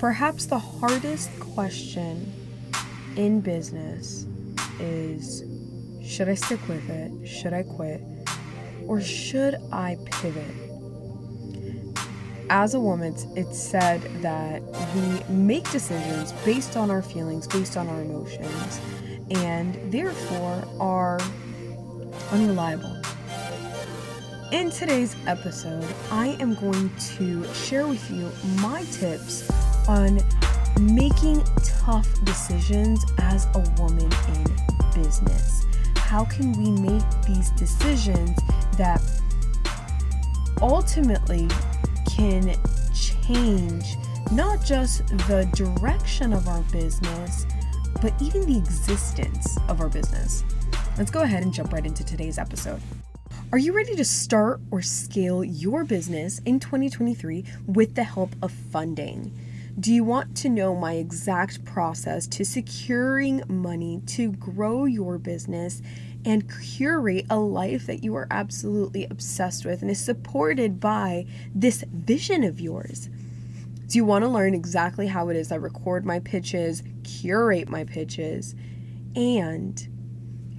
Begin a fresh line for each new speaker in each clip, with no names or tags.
Perhaps the hardest question in business is, should I stick with it? Should I quit? Or should I pivot? As a woman, it's said that we make decisions based on our feelings, based on our emotions, and therefore are unreliable. In today's episode, I am going to share with you my tips on making tough decisions as a woman in business. How can we make these decisions that ultimately can change not just the direction of our business, but even the existence of our business? Let's go ahead and jump right into today's episode. Are you ready to start or scale your business in 2023 with the help of funding? Do you want to know my exact process to securing money to grow your business and curate a life that you are absolutely obsessed with and is supported by this vision of yours? Do you want to learn exactly how it is I record my pitches, curate my pitches, and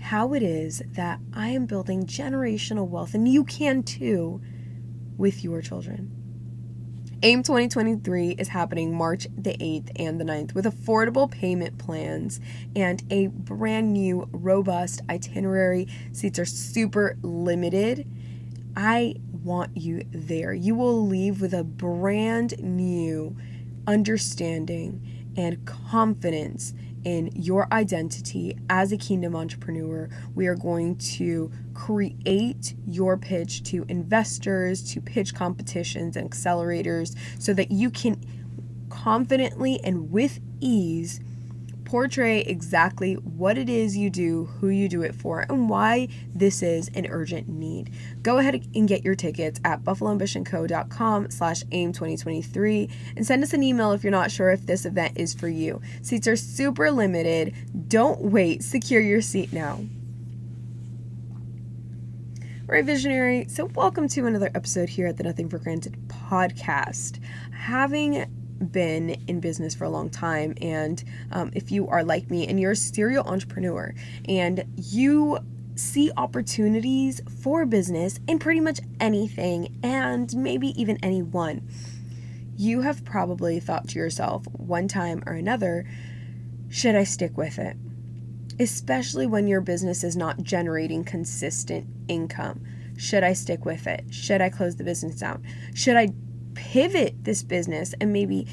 how it is that I am building generational wealth, and you can too, with your children? AIM 2023 is happening March the 8th and the 9th with affordable payment plans and a brand new robust itinerary. Seats are super limited. I want you there. You will leave with a brand new understanding and confidence in your identity as a kingdom entrepreneur. We are going to create your pitch to investors, to pitch competitions and accelerators, so that you can confidently and with ease portray exactly what it is you do, who you do it for, and why this is an urgent need. Go ahead and get your tickets at buffaloambitionco.com/AIM2023 and send us an email if you're not sure if this event is for you. Seats are super limited. Don't wait. Secure your seat now. All right, visionary. So welcome to another episode here at the Nothing for Granted podcast. Having been in business for a long time, and if you are like me and you're a serial entrepreneur and you see opportunities for business in pretty much anything and maybe even anyone, you have probably thought to yourself one time or another, should I stick with it? Especially when your business is not generating consistent income. Should I stick with it? Should I close the business down? Should I pivot this business and maybe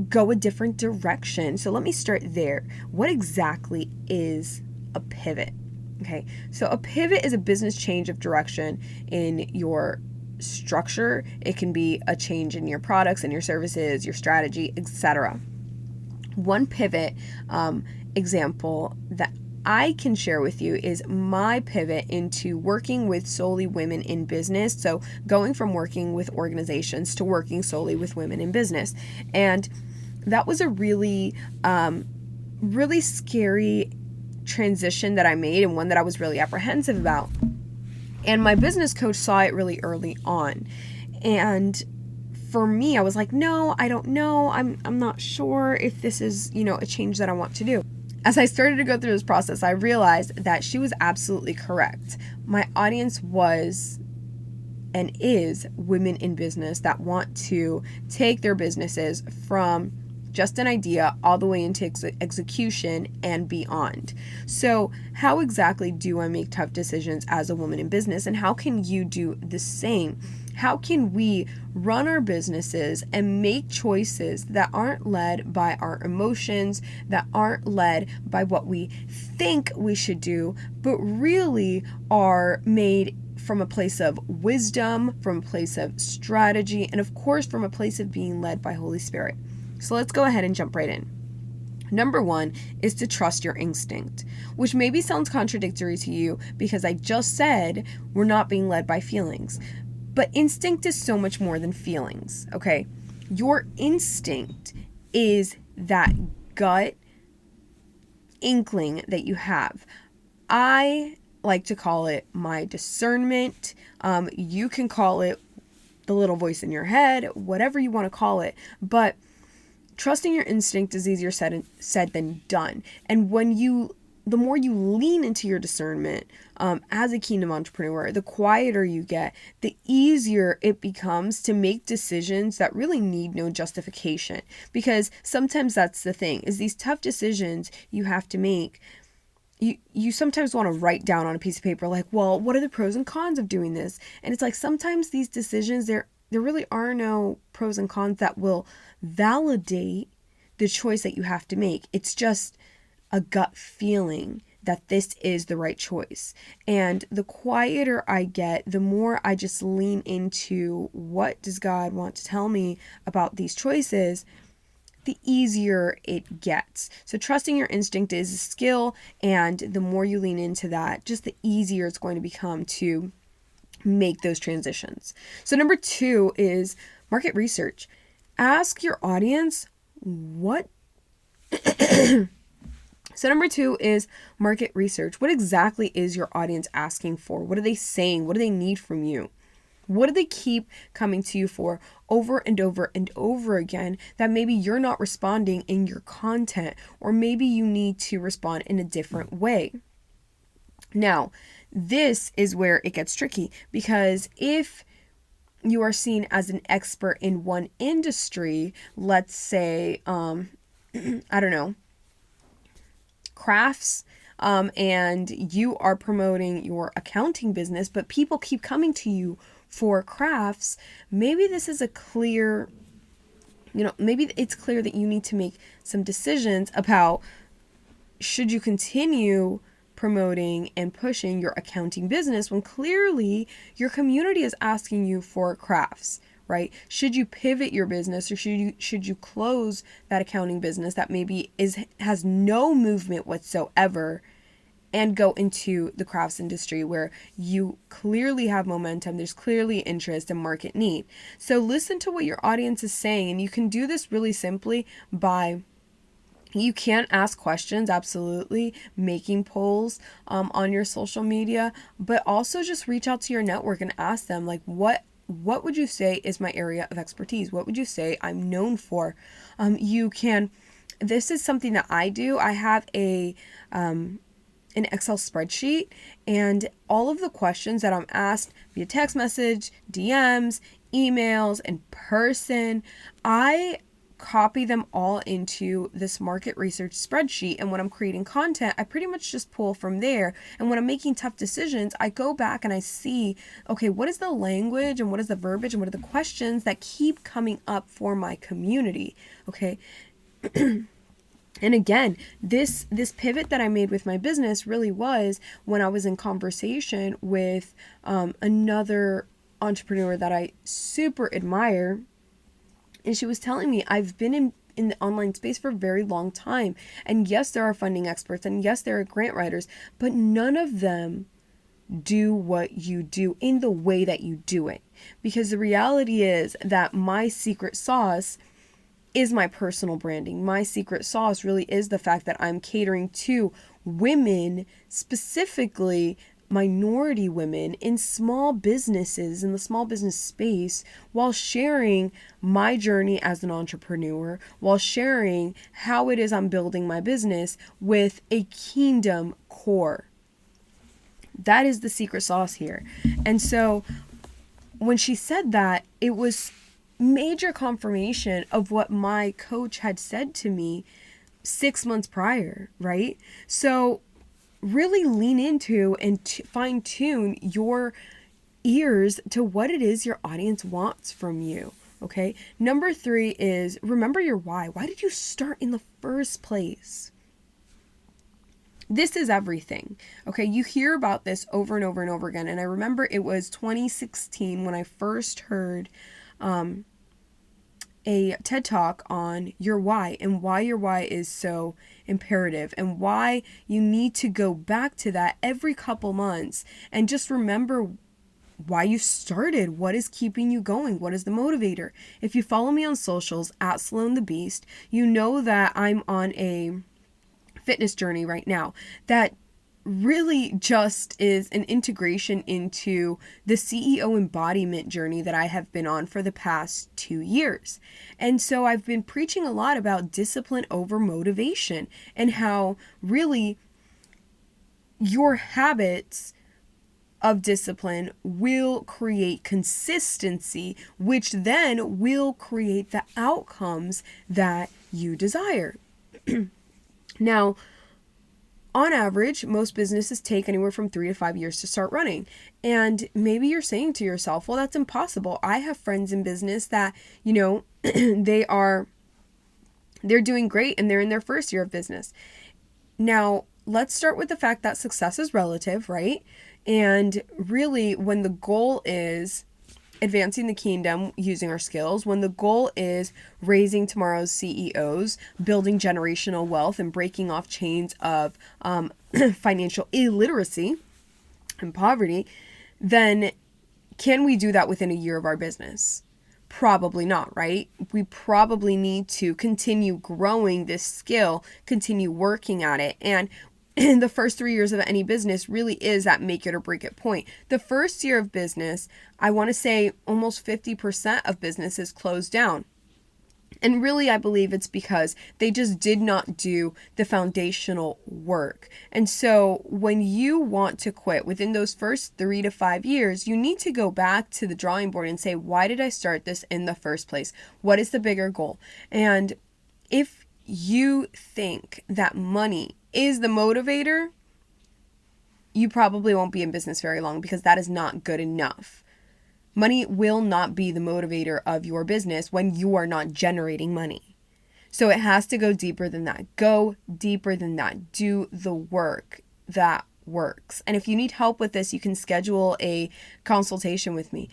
go a different direction? So let me start there. What exactly is a pivot? Okay, so a pivot is a business change of direction in your structure. It can be a change in your products and your services, your strategy, etc. One pivot example that I can share with you is my pivot into working with solely women in business. So going from working with organizations to working solely with women in business. And that was a really scary transition that I made, and one that I was really apprehensive about. And my business coach saw it really early on. And for me, I was like, no, I don't know. I'm not sure if this is, a change that I want to do. As I started to go through this process, I realized that she was absolutely correct. My audience was and is women in business that want to take their businesses from just an idea all the way into execution and beyond. So how exactly do I make tough decisions as a woman in business, and how can you do the same? How can we run our businesses and make choices that aren't led by our emotions, that aren't led by what we think we should do, but really are made from a place of wisdom, from a place of strategy, and of course from a place of being led by Holy Spirit? So let's go ahead and jump right in. Number one is to trust your instinct, which maybe sounds contradictory to you because I just said we're not being led by feelings. But instinct is so much more than feelings, okay? Your instinct is that gut inkling that you have. I like to call it my discernment. You can call it the little voice in your head, whatever you want to call it. But trusting your instinct is easier said than done. And the more you lean into your discernment as a kingdom entrepreneur, the quieter you get, the easier it becomes to make decisions that really need no justification. Because sometimes that's the thing, is these tough decisions you have to make. You sometimes want to write down on a piece of paper, like, well, what are the pros and cons of doing this? And it's like, sometimes these decisions, there really are no pros and cons that will validate the choice that you have to make. It's just a gut feeling that this is the right choice. And the quieter I get, the more I just lean into what does God want to tell me about these choices, the easier it gets. So trusting your instinct is a skill, and the more you lean into that, just the easier it's going to become to make those transitions. So number 2 is market research. Ask your audience what So number 2 is market research. What exactly is your audience asking for? What are they saying? What do they need from you? What do they keep coming to you for over and over and over again that maybe you're not responding in your content, or maybe you need to respond in a different way? Now, this is where it gets tricky, because if you are seen as an expert in one industry, let's say, I don't know, crafts, and you are promoting your accounting business, but people keep coming to you for crafts, maybe this is maybe it's clear that you need to make some decisions about, should you continue promoting and pushing your accounting business when clearly your community is asking you for crafts, right? Should you pivot your business, or should you close that accounting business that maybe has no movement whatsoever, and go into the crafts industry where you clearly have momentum, there's clearly interest and market need? So listen to what your audience is saying, and you can do this really simply by, you can ask questions, absolutely, making polls on your social media, but also just reach out to your network and ask them, like, what would you say is my area of expertise? What would you say I'm known for? This is something that I do. I have an Excel spreadsheet, and all of the questions that I'm asked via text message, DMs, emails, in person, I copy them all into this market research spreadsheet. And when I'm creating content, I pretty much just pull from there. And when I'm making tough decisions, I go back and I see, okay, what is the language and what is the verbiage and what are the questions that keep coming up for my community? Okay. And again, this pivot that I made with my business really was when I was in conversation with another entrepreneur that I super admire. And she was telling me, I've been in the online space for a very long time. And yes, there are funding experts, and yes, there are grant writers, but none of them do what you do in the way that you do it. Because the reality is that my secret sauce is my personal branding. My secret sauce really is the fact that I'm catering to women, specifically minority women in small businesses, in the small business space, while sharing my journey as an entrepreneur, while sharing how it is I'm building my business with a kingdom core. That is the secret sauce here. And so when she said that, it was major confirmation of what my coach had said to me 6 months prior, right? So really lean into and fine tune your ears to what it is your audience wants from you. Okay. Number 3 is remember your why. Why did you start in the first place? This is everything. Okay. You hear about this over and over and over again. And I remember it was 2016 when I first heard, a TED Talk on your why, and why your why is so imperative, and why you need to go back to that every couple months and just remember why you started. What is keeping you going? What is the motivator? If you follow me on socials at Sloan the Beast, you know that I'm on a fitness journey right now that really just is an integration into the CEO embodiment journey that I have been on for the past 2 years. And so I've been preaching a lot about discipline over motivation and how really your habits of discipline will create consistency, which then will create the outcomes that you desire. Now, on average, most businesses take anywhere from 3 to 5 years to start running. And maybe you're saying to yourself, well, that's impossible. I have friends in business that, they're doing great and they're in their first year of business. Now, let's start with the fact that success is relative, right? And really, when the goal is advancing the kingdom using our skills, when the goal is raising tomorrow's CEOs, building generational wealth, and breaking off chains of financial illiteracy and poverty, then can we do that within a year of our business? Probably not, right? We probably need to continue growing this skill, continue working at it. And the first 3 years of any business really is that make it or break it point. The first year of business, I want to say almost 50% of businesses close down. And really, I believe it's because they just did not do the foundational work. And so when you want to quit within those first 3 to 5 years, you need to go back to the drawing board and say, why did I start this in the first place? What is the bigger goal? And if you think that money is the motivator, you probably won't be in business very long, because that is not good enough. Money will not be the motivator of your business when you are not generating money. So it has to go deeper than that. Go deeper than that. Do the work that works. And if you need help with this, you can schedule a consultation with me.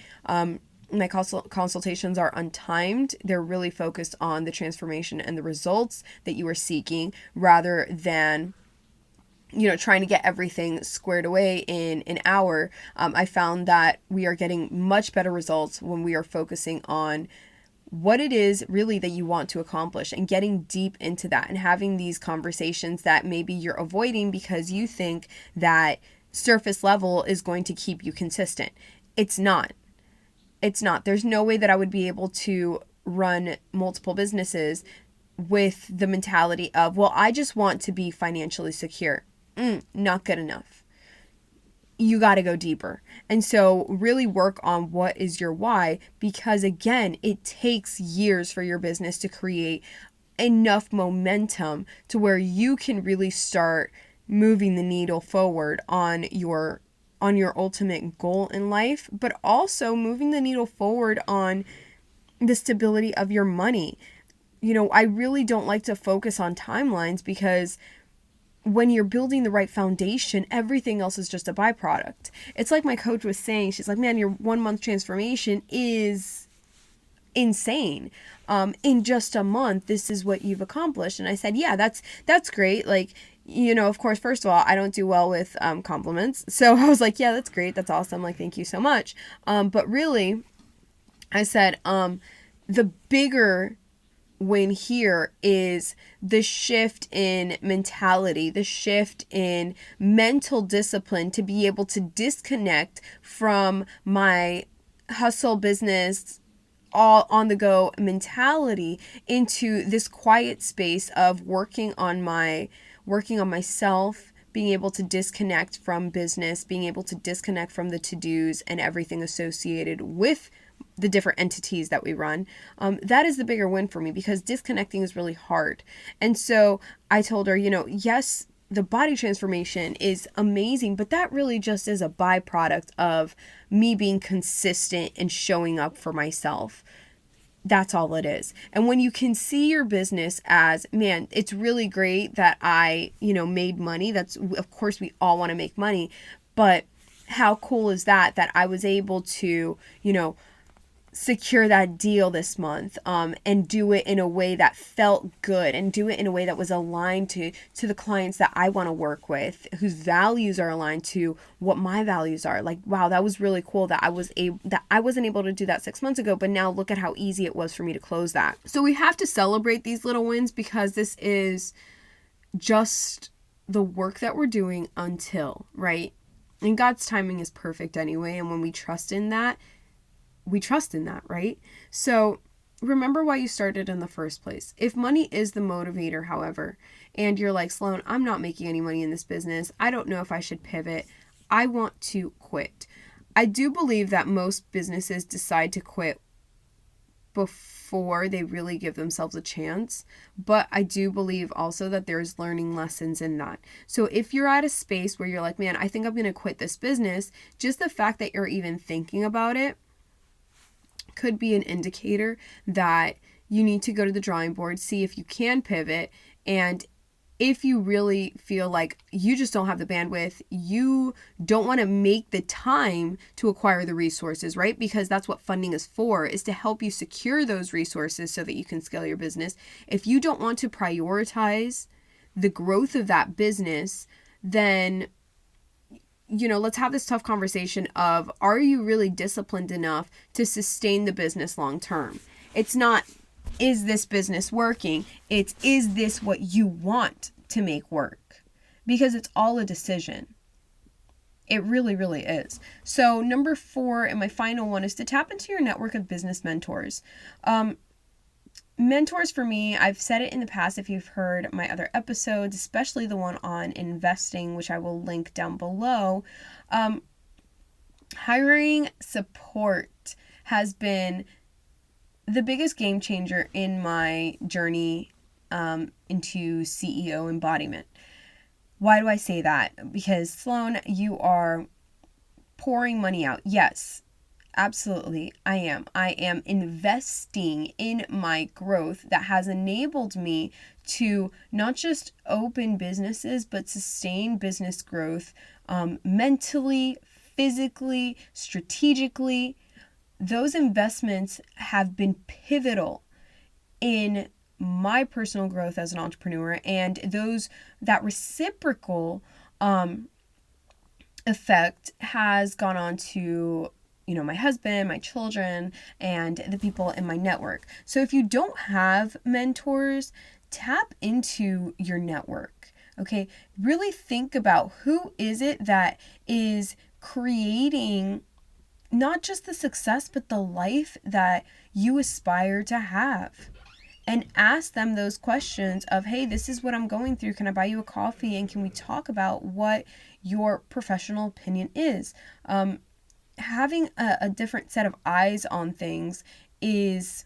My consultations are untimed. They're really focused on the transformation and the results that you are seeking, rather than trying to get everything squared away in an hour. I found that we are getting much better results when we are focusing on what it is really that you want to accomplish and getting deep into that and having these conversations that maybe you're avoiding because you think that surface level is going to keep you consistent. It's not. There's no way that I would be able to run multiple businesses with the mentality of, well, I just want to be financially secure. Not good enough. You got to go deeper. And so really work on what is your why, because again, it takes years for your business to create enough momentum to where you can really start moving the needle forward on your ultimate goal in life, but also moving the needle forward on the stability of your money. I really don't like to focus on timelines, because when you're building the right foundation, everything else is just a byproduct. It's like my coach was saying, she's like, man, your 1 month transformation is insane. In just a month, this is what you've accomplished. And I said, yeah, that's great. Like, of course, first of all, I don't do well with compliments. So I was like, yeah, that's great. That's awesome. Like, thank you so much. But really, I said, the bigger win here is the shift in mentality, the shift in mental discipline to be able to disconnect from my hustle business, all on the go mentality into this quiet space of working on myself, being able to disconnect from business, being able to disconnect from the to-dos and everything associated with the different entities that we run. That is the bigger win for me, because disconnecting is really hard. And so I told her, yes, the body transformation is amazing, but that really just is a byproduct of me being consistent and showing up for myself. That's all it is. And when you can see your business as, man, it's really great that I, made money. That's, of course, we all want to make money, but how cool is that I was able to, secure that deal this month, and do it in a way that felt good, and do it in a way that was aligned to the clients that I want to work with, whose values are aligned to what my values are. Like, wow, that was really cool that I wasn't able to do that 6 months ago, but now look at how easy it was for me to close that. So we have to celebrate these little wins, because this is just the work that we're doing until, right? And God's timing is perfect anyway. And when we trust in that, right? So remember why you started in the first place. If money is the motivator, however, and you're like, Sloan, I'm not making any money in this business. I don't know if I should pivot. I want to quit. I do believe that most businesses decide to quit before they really give themselves a chance. But I do believe also that there's learning lessons in that. So if you're at a space where you're like, man, I think I'm going to quit this business, just the fact that you're even thinking about it could be an indicator that you need to go to the drawing board, see if you can pivot, and if you really feel like you just don't have the bandwidth, you don't want to make the time to acquire the resources, right? Because that's what funding is for, is to help you secure those resources so that you can scale your business. If you don't want to prioritize the growth of that business, then let's have this tough conversation of, are you really disciplined enough to sustain the business long term? It's not, is this business working? It's, is this what you want to make work? Because it's all a decision. It really, really is. So number 4, and my final one, is to tap into your network of business mentors. Mentors for me, I've said it in the past if you've heard my other episodes, especially the one on investing, which I will link down below. Hiring support has been the biggest game changer in my journey into CEO embodiment. Why do I say that? Because, Sloan, you are pouring money out. Yes. Absolutely, I am. I am investing in my growth that has enabled me to not just open businesses, but sustain business growth mentally, physically, strategically. Those investments have been pivotal in my personal growth as an entrepreneur, and that reciprocal effect has gone on to my husband, my children, and the people in my network. So if you don't have mentors, tap into your network, okay? Really think about who is it that is creating not just the success, but the life that you aspire to have. And ask them those questions of, hey, this is what I'm going through. Can I buy you a coffee? And can we talk about what your professional opinion is? Having a different set of eyes on things is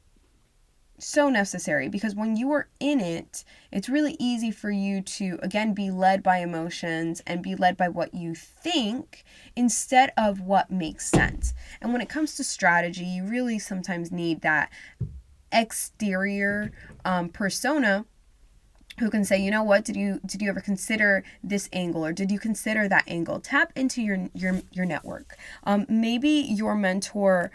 so necessary, because when you are in it, it's really easy for you to, again, be led by emotions and be led by what you think instead of what makes sense. And when it comes to strategy, you really sometimes need that exterior persona who can say, what, did you ever consider this angle, or did you consider that angle? Tap into your network. Maybe your mentor,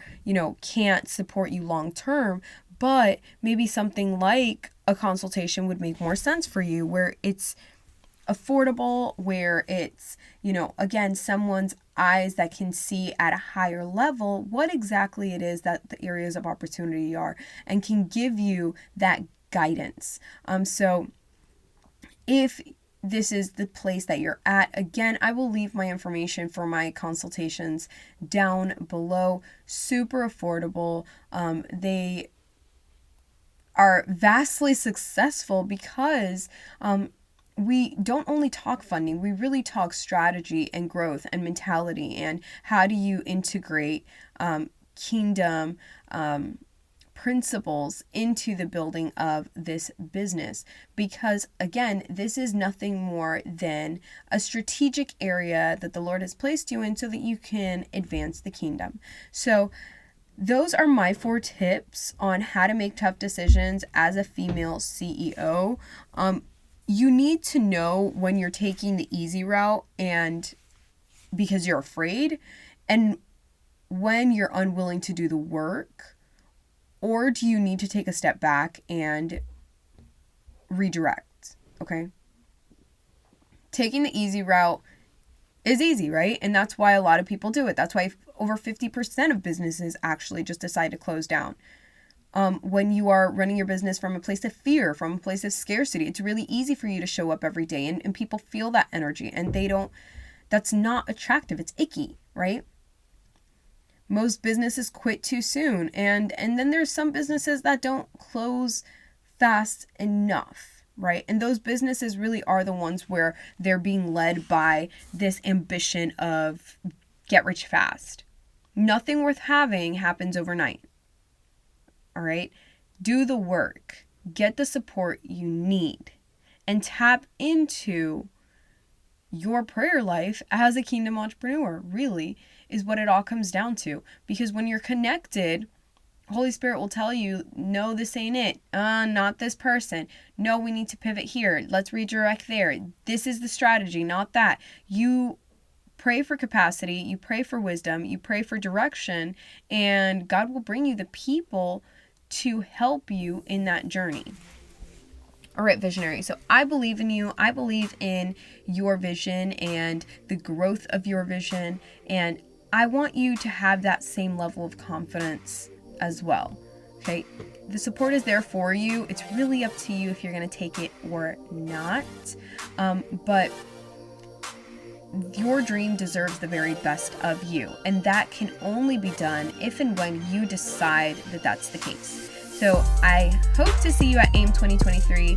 can't support you long term, but maybe something like a consultation would make more sense for you, where it's affordable, where it's, again, someone's eyes that can see at a higher level what exactly it is that the areas of opportunity are, and can give you that guidance. So if this is the place that you're at, again, I will leave my information for my consultations down below. Super affordable. They are vastly successful because we don't only talk funding, we really talk strategy and growth and mentality, and how do you integrate kingdom principles into the building of this business. Because again, this is nothing more than a strategic area that the Lord has placed you in so that you can advance the kingdom. So those are my 4 tips on how to make tough decisions as a female CEO. You need to know when you're taking the easy route and because you're afraid, and when you're unwilling to do the work. Or do you need to take a step back and redirect? Okay. Taking the easy route is easy, right? And that's why a lot of people do it. That's why over 50% of businesses actually just decide to close down. When you are running your business from a place of fear, from a place of scarcity, it's really easy for you to show up every day, and people feel that energy, and that's not attractive. It's icky, right? Most businesses quit too soon, and then there's some businesses that don't close fast enough, right? And those businesses really are the ones where they're being led by this ambition of get rich fast. Nothing worth having happens overnight. All right? Do the work. Get the support you need. And tap into your prayer life as a kingdom entrepreneur, really, is what it all comes down to. Because when you're connected, Holy Spirit will tell you, no, this ain't it. Not this person. No, we need to pivot here. Let's redirect there. This is the strategy, not that. You pray for capacity, you pray for wisdom, you pray for direction, and God will bring you the people to help you in that journey. All right, visionary. So I believe in you. I believe in your vision and the growth of your vision. And I want you to have that same level of confidence as well. Okay. The support is there for you. It's really up to you if you're going to take it or not. But your dream deserves the very best of you. And that can only be done if and when you decide that that's the case. So I hope to see you at AIM 2023.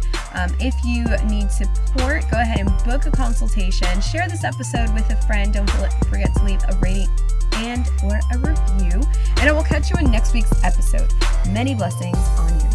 If you need support, go ahead and book a consultation. Share this episode with a friend. Don't forget to leave a rating and or a review. And I will catch you in next week's episode. Many blessings on you.